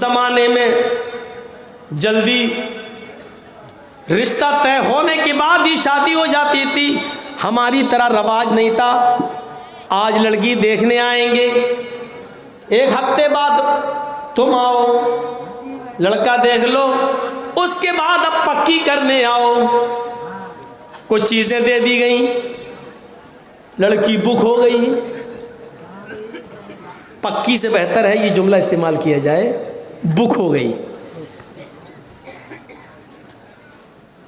जमाने में जल्दी रिश्ता तय होने के बाद ही शादी हो जाती थी। हमारी तरह रवाज नहीं था। आज लड़की देखने आएंगे, एक हफ्ते बाद तुम आओ, लड़का देख लो, उसके बाद अब पक्की करने आओ। कुछ चीजें दे दी गई, लड़की बुक हो गई। पक्की से बेहतर है ये जुमला इस्तेमाल किया जाए, बुक हो गई।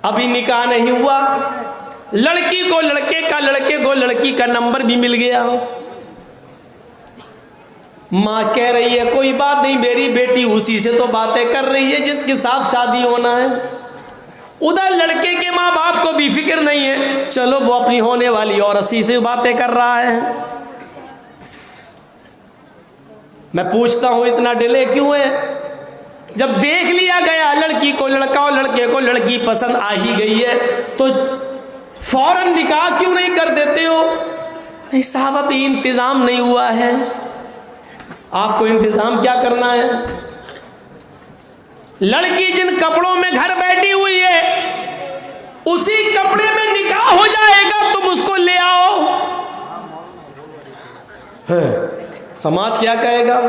अभी निकाह नहीं हुआ, लड़की को लड़के का, लड़के को लड़की का नंबर भी मिल गया। माँ कह रही है कोई बात नहीं, मेरी बेटी उसी से तो बातें कर रही है जिसके साथ शादी होना है। उधर लड़के के माँ बाप को भी फिक्र नहीं है, चलो वो अपनी होने वाली औरत से बातें कर रहा है। मैं पूछता हूं इतना डिले क्यों है? जब देख लिया गया लड़की को लड़का और लड़के को लड़की पसंद आ ही गई है, तो फौरन निकाह क्यों नहीं कर देते हो? नहीं साहब, अभी इंतजाम नहीं हुआ है। आपको इंतजाम क्या करना है? लड़की जिन कपड़ों में घर बैठी हुई है उसी कपड़े में निकाह हो जाएगा, तुम उसको ले आओ। समाज क्या कहेगा?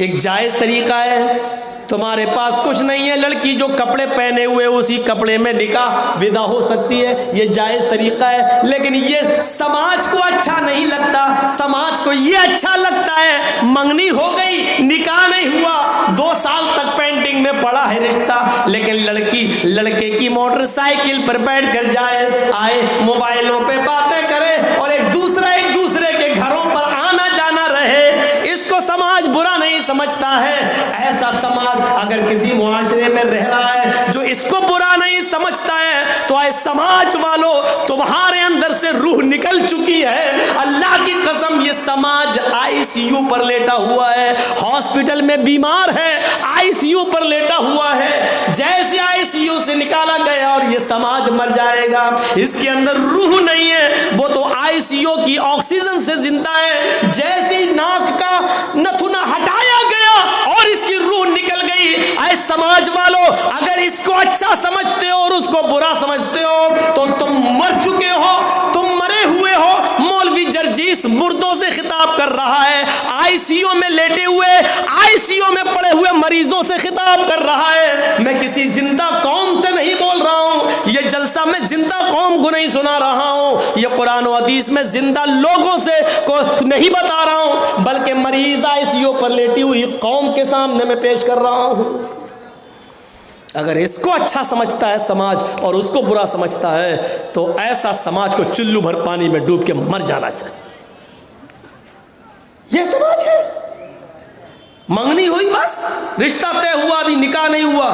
एक जायज तरीका है, तुम्हारे पास कुछ नहीं है, लड़की जो कपड़े पहने हुए उसी कपड़े में निकाह विदा हो सकती है, ये जायज तरीका है। लेकिन ये समाज को अच्छा नहीं लगता। समाज को ये अच्छा लगता है मंगनी हो गई, निकाह नहीं हुआ, 2 साल तक पेंडिंग में पड़ा है रिश्ता, लेकिन लड़की लड़के की मोटरसाइकिल पर बैठ कर जाए आए, मोबाइलों पे बातें करे और एक दूसरे के घरों पर आना जाना रहे, इसको समाज बुरा नहीं समझता है। ऐसा समाज अगर किसी मुआशरे में रह रहा है जो इसको बुरा नहीं समझता है, तो आए समाज वालों, तुम्हारे अंदर से रूह निकल चुकी है। अल्लाह की कसम, ये समाज आईसीयू पर लेटा हुआ है, हॉस्पिटल में बीमार है, आईसीयू पर लेटा हुआ है। जैसे आईसीयू से निकाला गया और ये समाज मर जाएगा, इसके अंदर रूह नहीं है, वो तो आईसीयू की ऑक्सीजन से जिंदा है। जैसे नाक का नथुना हटाया गया और इसकी रूह निकल गई। ऐ समाज वालों, अगर इसको अच्छा समझते हो और उसको बुरा समझते हो तो तुम मर चुके हो, तुम मरे हुए हो। मौलवी जर्जीस मुर्दों से खिताब कर रहा है, आईसीयू में लेटे हुए, आईसीयू में पड़े हुए मरीजों से खिताब कर रहा है। मैं किसी जिंदा कौम से नहीं बोल रहा हूं, ये जलसा मैं जिंदा कौम को नहीं सुना रहा हूं, ये कुरान और हदीस में जिंदा लोगों से को नहीं बता रहा हूं, बल्कि मरीज आईसीयू पर लेटी हुई कौम के सामने मैं पेश कर रहा हूं। अगर इसको अच्छा समझता है समाज और उसको बुरा समझता है, तो ऐसा समाज को चुल्लू भर पानी में डूब के मर जाना चाहिए। यह समाज है। मंगनी हुई, बस रिश्ता तय हुआ, अभी निकाह नहीं हुआ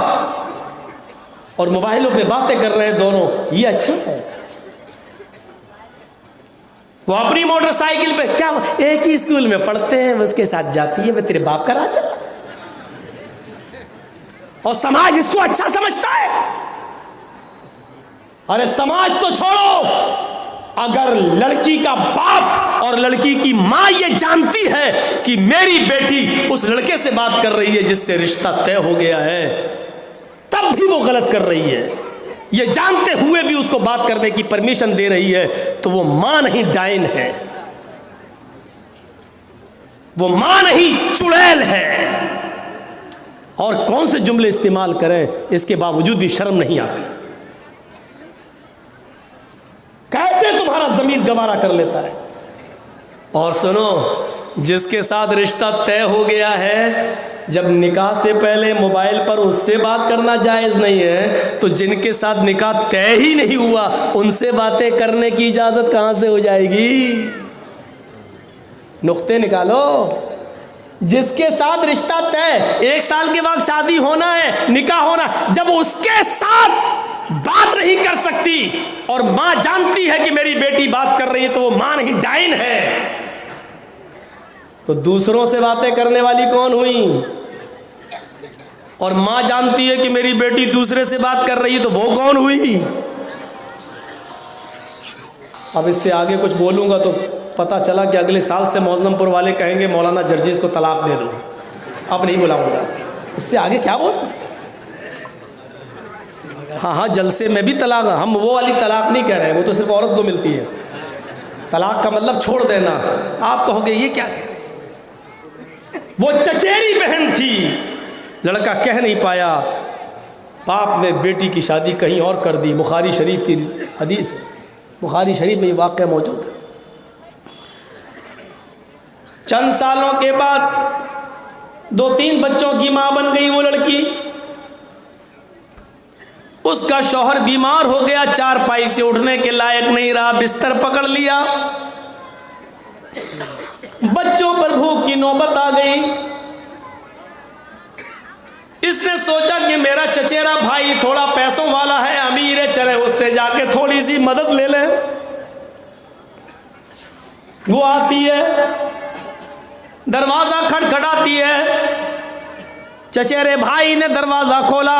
और मोबाइलों पे बातें कर रहे हैं दोनों, ये अच्छा है? वो अपनी मोटरसाइकिल पे, क्या एक ही स्कूल में पढ़ते हैं, उसके साथ जाती है, मैं तेरे बाप का राजा, और समाज इसको अच्छा समझता है। अरे समाज तो छोड़ो, अगर लड़की का बाप और लड़की की मां ये जानती है कि मेरी बेटी उस लड़के से बात कर रही है जिससे रिश्ता तय हो गया है, तब भी वो गलत कर रही है, ये जानते हुए भी उसको बात करने की परमिशन दे रही है, तो वो मां नहीं डायन है, वो मां नहीं चुड़ैल है। और कौन से जुमले इस्तेमाल करें, इसके बावजूद भी शर्म नहीं आती। कैसे तुम्हारा ज़मीर गवारा कर लेता है? और सुनो, जिसके साथ रिश्ता तय हो गया है, जब निकाह से पहले मोबाइल पर उससे बात करना जायज़ नहीं है, तो जिनके साथ निकाह तय ही नहीं हुआ उनसे बातें करने की इजाज़त कहाँ से हो जाएगी? नुक्ते निकालो। जिसके साथ रिश्ता तय, 1 साल के बाद शादी होना है, निकाह होना, जब उसके साथ बात नहीं कर सकती और मां जानती है कि मेरी बेटी बात कर रही है, तो वो मां नहीं डायन है, तो दूसरों से बातें करने वाली कौन हुई? और मां जानती है कि मेरी बेटी दूसरे से बात कर रही है, तो वो कौन हुई? अब इससे आगे कुछ बोलूंगा तो पता चला कि अगले साल से मौजमपुर वाले कहेंगे मौलाना जर्जिस को तलाक दे दो, अब नहीं बुलाऊंगा। इससे आगे क्या बोल। हाँ, जलसे में भी तलाक, हम वो वाली तलाक नहीं कह रहे हैं, वो तो सिर्फ औरत को मिलती है। तलाक का मतलब छोड़ देना। आप कहोगे ये क्या कह रहे हैं। वो चचेरी बहन थी, लड़का कह नहीं पाया, बाप ने बेटी की शादी कहीं और कर दी। बुखारी शरीफ की हदीस है, बुखारी शरीफ में ये वाक़या मौजूद है। चंद सालों के बाद 2-3 बच्चों की मां बन गई वो लड़की। उसका शौहर बीमार हो गया, चारपाई से उठने के लायक नहीं रहा, बिस्तर पकड़ लिया। बच्चों पर भूख की नौबत आ गई। इसने सोचा कि मेरा चचेरा भाई थोड़ा पैसों वाला है, अमीर है, चले उससे जाके थोड़ी सी मदद ले लें। वो आती है, दरवाजा खटखटाती है। चचेरे भाई ने दरवाजा खोला,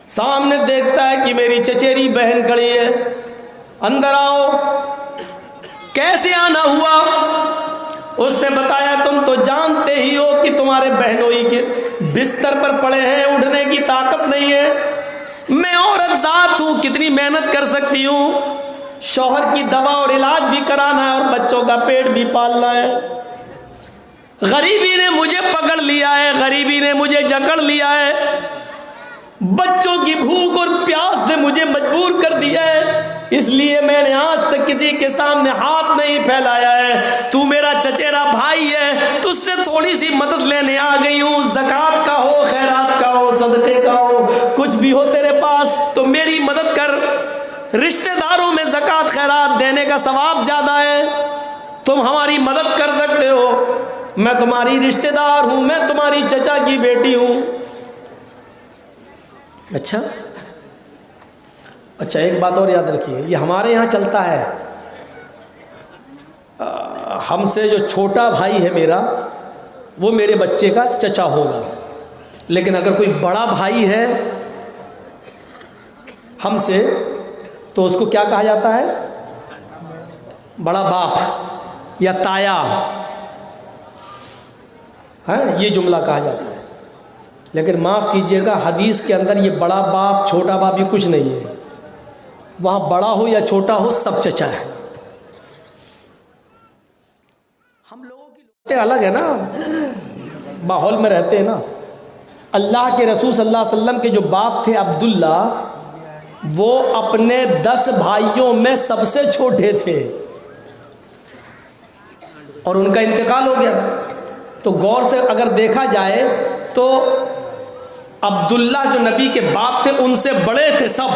सामने देखता है कि मेरी चचेरी बहन खड़ी है। अंदर आओ। कैसे आना हुआ? उसने बताया तुम तो जानते ही हो कि तुम्हारे बहनोई के बिस्तर पर पड़े हैं, उठने की ताकत नहीं है। मैं औरत जात हूं, कितनी मेहनत कर सकती हूं। शौहर की दवा और इलाज भी कराना है और बच्चों का पेट भी पालना है। गरीबी ने मुझे पकड़ लिया है, गरीबी ने मुझे जकड़ लिया है। बच्चों की भूख और प्यास ने मुझे मजबूर कर दिया है, इसलिए मैंने आज तक किसी के सामने हाथ नहीं फैलाया है। तू मेरा चचेरा भाई है, तुझसे थोड़ी सी मदद लेने आ गई हूँ। ज़कात का हो, खैरात का हो, सदक़े का हो, कुछ भी हो तेरे पास तो मेरी मदद कर। रिश्तेदारों में ज़कात खैरात देने का सवाब ज़्यादा है, तुम हमारी मदद कर सकते हो। मैं तुम्हारी रिश्तेदार हूँ, मैं तुम्हारी चचा की बेटी हूँ। अच्छा, एक बात और याद रखिए, ये हमारे यहाँ चलता है। हमसे जो छोटा भाई है मेरा, वो मेरे बच्चे का चचा होगा। लेकिन अगर कोई बड़ा भाई है हमसे, तो उसको क्या कहा जाता है? बड़ा बाप या ताया है, ये जुमला कहा जाता है। लेकिन माफ़ कीजिएगा, हदीस के अंदर ये बड़ा बाप छोटा बाप ये कुछ नहीं है। वहाँ बड़ा हो या छोटा हो, सब चचा है। हम लोगों की बातें अलग है ना, माहौल में रहते हैं ना। अल्लाह के रसूल सल्लल्लाहु अलैहि वसल्लम के जो बाप थे अब्दुल्ला, वो अपने 10 भाइयों में सबसे छोटे थे और उनका इंतकाल हो गया था। तो गौर से अगर देखा जाए तो अब्दुल्ला जो नबी के बाप थे उनसे बड़े थे सब।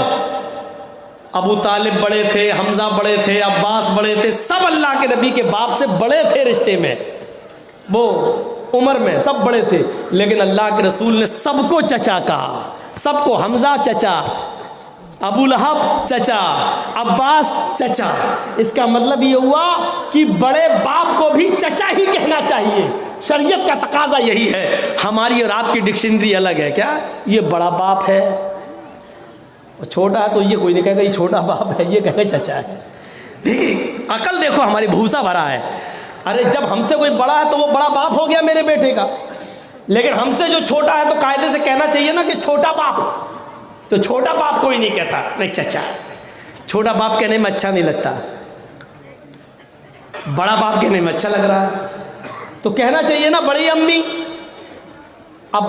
अबू तालिब बड़े थे, हमजा बड़े थे, अब्बास बड़े थे, सब अल्लाह के नबी के बाप से बड़े थे रिश्ते में, वो उम्र में सब बड़े थे। लेकिन अल्लाह के रसूल ने सबको चचा कहा, सबको। हमजा चचा, अबू लहब चचा, अब्बास चचा। इसका मतलब ये हुआ कि बड़े बाप को भी चचा ही कहना चाहिए। शरीयत का तकाजा यही है। हमारी और आपकी डिक्शनरी अलग है। क्या ये बड़ा बाप है और छोटा है तो ये कोई नहीं कहेगा ये छोटा बाप है, ये कहेगा चचा है। देखिए अकल देखो, हमारी भूसा भरा है। अरे जब हमसे कोई बड़ा है तो वो बड़ा बाप हो गया मेरे बेटे का। लेकिन हमसे जो छोटा है तो कायदे से कहना चाहिए ना कि छोटा बाप। तो छोटा बाप कोई नहीं कहता, नहीं चचा। छोटा बाप कहने में अच्छा नहीं लगता, बड़ा बाप कहने में अच्छा लग रहा है, तो कहना चाहिए ना बड़ी अम्मी। अब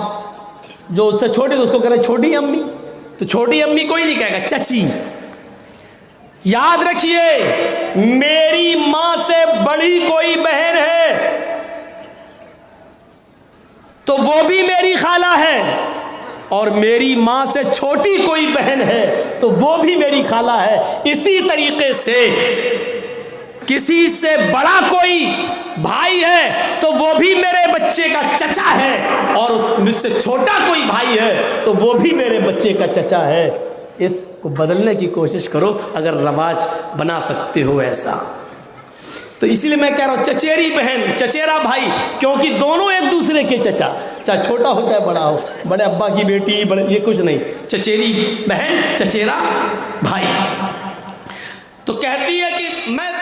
जो उससे छोटी तो उसको कह रहे छोटी अम्मी, तो छोटी अम्मी कोई नहीं कहेगा, चची। याद रखिए, मेरी मां से बड़ी कोई बहन है तो वो भी मेरी खाला है, और मेरी मां से छोटी कोई बहन है तो वो भी मेरी खाला है। इसी तरीके से किसी से बड़ा कोई भाई है तो वो भी मेरे बच्चे का चचा है, और उस मुझसे छोटा कोई भाई है तो वो भी मेरे बच्चे का चचा है। इसको बदलने की कोशिश करो अगर रवाज बना सकते हो ऐसा। तो इसीलिए मैं कह रहा हूँ चचेरी बहन, चचेरा भाई, क्योंकि दोनों एक दूसरे के चचा, चाहे छोटा हो चाहे बड़ा हो, बड़े अब्बा की बेटी, बड़े, ये कुछ नहीं। चचेरी बहन, चचेरा भाई। तो कहती है कि मैं